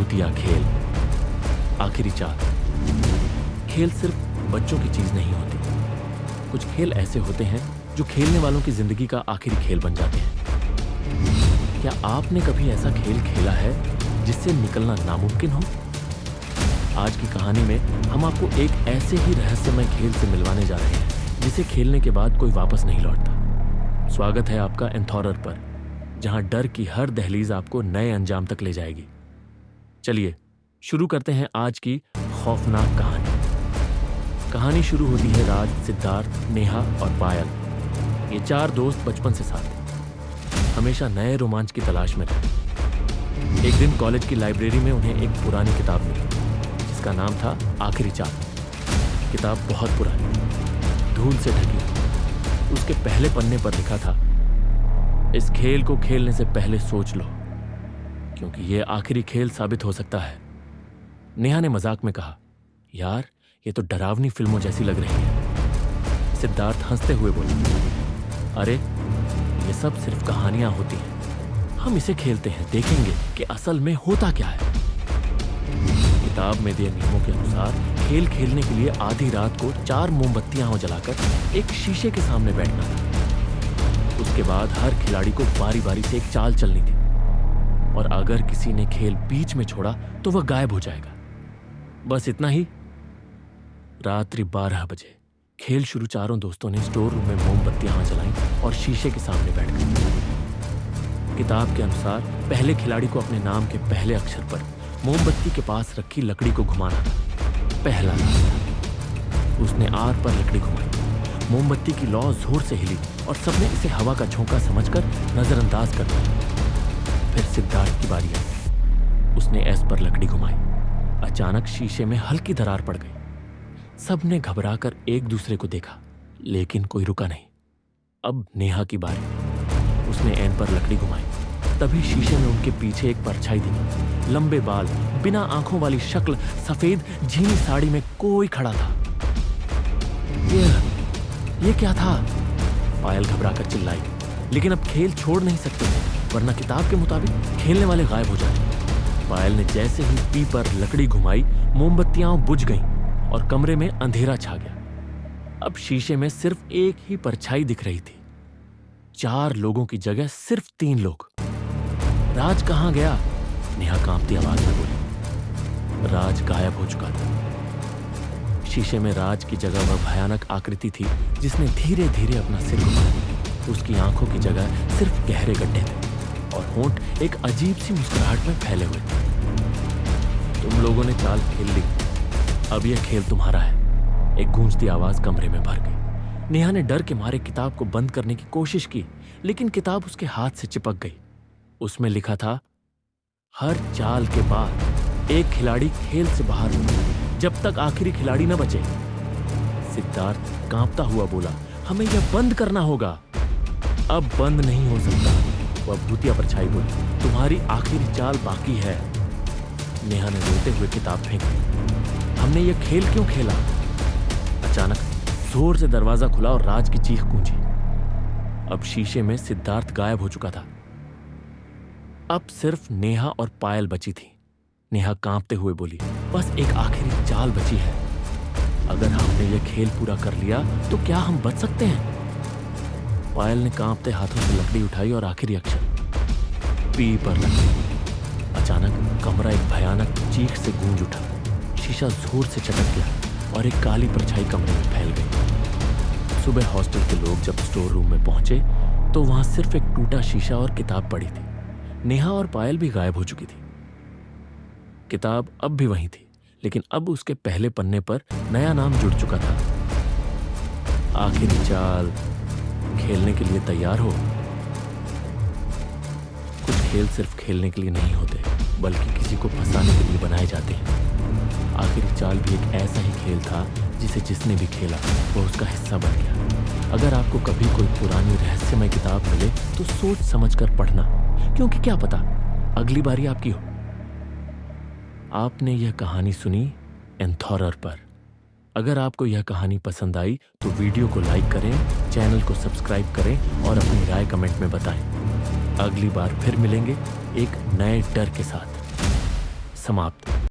भूतिया खेल, आखिरी चाल। खेल सिर्फ बच्चों की चीज नहीं होती। कुछ खेल ऐसे होते हैं जो खेलने वालों की जिंदगी का आखिरी खेल बन जाते हैं। क्या आपने कभी ऐसा खेल खेला है जिससे निकलना नामुमकिन हो? आज की कहानी में हम आपको एक ऐसे ही रहस्यमय खेल से मिलवाने जा रहे हैं जिसे खेलने के बाद कोई वापस नहीं लौटता। स्वागत है आपका एंथॉरर पर, जहां डर की हर दहलीज आपको नए अंजाम तक ले जाएगी। चलिए शुरू करते हैं आज की खौफनाक कहानी। कहानी शुरू होती है राज, सिद्धार्थ, नेहा और पायल। ये चार दोस्त बचपन से साथ हैं, हमेशा नए रोमांच की तलाश में रहते। एक दिन कॉलेज की लाइब्रेरी में उन्हें एक पुरानी किताब मिली जिसका नाम था आखिरी चाल। किताब बहुत पुरानी, धूल से ढकी। उसके पहले पन्ने पर लिखा था, इस खेल को खेलने से पहले सोच लो, क्योंकि यह आखिरी खेल साबित हो सकता है। नेहा ने मजाक में कहा, यार ये तो डरावनी फिल्मों जैसी लग रही है। सिद्धार्थ हंसते हुए बोला, अरे ये सब सिर्फ कहानियां होती हैं, हम इसे खेलते हैं, देखेंगे कि असल में होता क्या है। किताब में दिए नियमों के अनुसार खेल खेलने के लिए आधी रात को 4 मोमबत्तियां जलाकर एक शीशे के सामने बैठना था। उसके बाद हर खिलाड़ी को बारी बारी से एक चाल चलनी थी, और अगर किसी ने खेल बीच में छोड़ा तो वह गायब हो जाएगा। बस इतना ही। रात्रि 12 बजे खेल शुरू। चारों दोस्तों ने स्टोर रूम में मोमबत्तियां जलाईं और शीशे के सामने बैठ गए। किताब के अनुसार पहले खिलाड़ी को अपने नाम के पहले अक्षर पर मोमबत्ती के पास रखी लकड़ी को घुमाना था। पहला रास्ता। उसने आर पर लकड़ी घुमाई। मोमबत्ती की लौ जोर से हिली और सबने इसे हवा का झोंका समझकर नजरअंदाज कर दिया। फिर सिद्धार्थ की बारी आई। उसने एस पर लकड़ी घुमाई। अचानक शीशे में हल्की दरार पड़ गई। सबने घबराकर एक दूसरे को देखा, लेकिन कोई रुका नहीं। अब नेहा की बारी। उसने एन पर लकड़ी घुमाई। तभी शीशे में उनके पीछे एक परछाई दिखी। लंबे बाल, बिना आंखों वाली शक्ल, सफेद झीनी साड़ी में कोई खड़ा था। ये क्या था? पायल घबराकर चिल्लाई। लेकिन अब खेल छोड़ नहीं सकते थे, वरना किताब के मुताबिक खेलने वाले गायब हो जाते। पायल ने जैसे ही पी पर लकड़ी घुमाई, मोमबत्तियां बुझ गईं और कमरे में अंधेरा छा गया। अब शीशे में सिर्फ एक ही परछाई दिख रही थी। 4 लोगों की जगह सिर्फ 3 लोग। राज कहां गया? नेहा कांपती आवाज में बोली। राज गायब हो चुका था। शीशे में राज की जगह वह भयानक आकृति थी जिसने धीरे धीरे अपना सिर घुमाया। उसकी आंखों की जगह सिर्फ गहरे गड्ढे थे और होंठ एक अजीब सी मुस्कुराहट में फैले हुए थे। तुम लोगों ने चाल खेल ली, अब यह खेल तुम्हारा है। एक गूंजती आवाज कमरे में भर गई। नेहा ने डर के मारे किताब को बंद करने की कोशिश की, लेकिन किताब उसके हाथ से चिपक गई। उसमें लिखा था, हर चाल के बाद एक खिलाड़ी खेल से बाहर होगा जब तक आखिरी खिलाड़ी न बचे। सिद्धार्थ कांपता हुआ बोला, हमें यह बंद करना होगा। अब बंद नहीं हो सकता। वह भूतिया परछाई बोली, तुम्हारी आखिरी चाल बाकी है। नेहा ने रोते हुए किताब फेंक दी। हमने यह खेल क्यों खेला? अचानक जोर से दरवाजा खुला और राज की चीख गूंजी। अब शीशे में सिद्धार्थ गायब हो चुका था। अब सिर्फ नेहा और पायल बची थी। नेहा कांपते हुए बोली, बस एक आखिरी चाल बची है। अगर हमने यह खेल पूरा कर लिया तो क्या हम बच सकते हैं? पायल ने कांपते हाथों से लकड़ी उठाई और आखिरी अक्षर पी पर रखी। अचानक कमरा एक भयानक चीख से गूंज उठा। शीशा जोर से चटक गया और एक काली परछाई कमरे में फैल गई। सुबह हॉस्टल के लोग जब स्टोर रूम में पहुंचे तो वहां सिर्फ एक टूटा शीशा और किताब पड़ी थी। नेहा और पायल भी गायब हो चुकी थी। किताब अब भी वहीं थी, लेकिन अब उसके पहले पन्ने पर नया नाम जुड़ चुका था, आखिरी चाल। खेलने के लिए तैयार हो? कुछ खेल सिर्फ खेलने के लिए नहीं होते, बल्कि किसी को फंसाने के लिए बनाए जाते हैं। आखिरी चाल भी एक ऐसा ही खेल था जिसे जिसने भी खेला वो उसका हिस्सा बन गया। अगर आपको कभी कोई पुरानी रहस्यमय किताब मिले तो सोच समझकर पढ़ना, क्योंकि क्या पता अगली बारी आपकी हो। आपने यह कहानी सुनी एंथॉरर पर। अगर आपको यह कहानी पसंद आई तो वीडियो को लाइक करें, चैनल को सब्सक्राइब करें और अपनी राय कमेंट में बताएं। अगली बार फिर मिलेंगे एक नए डर के साथ। समाप्त।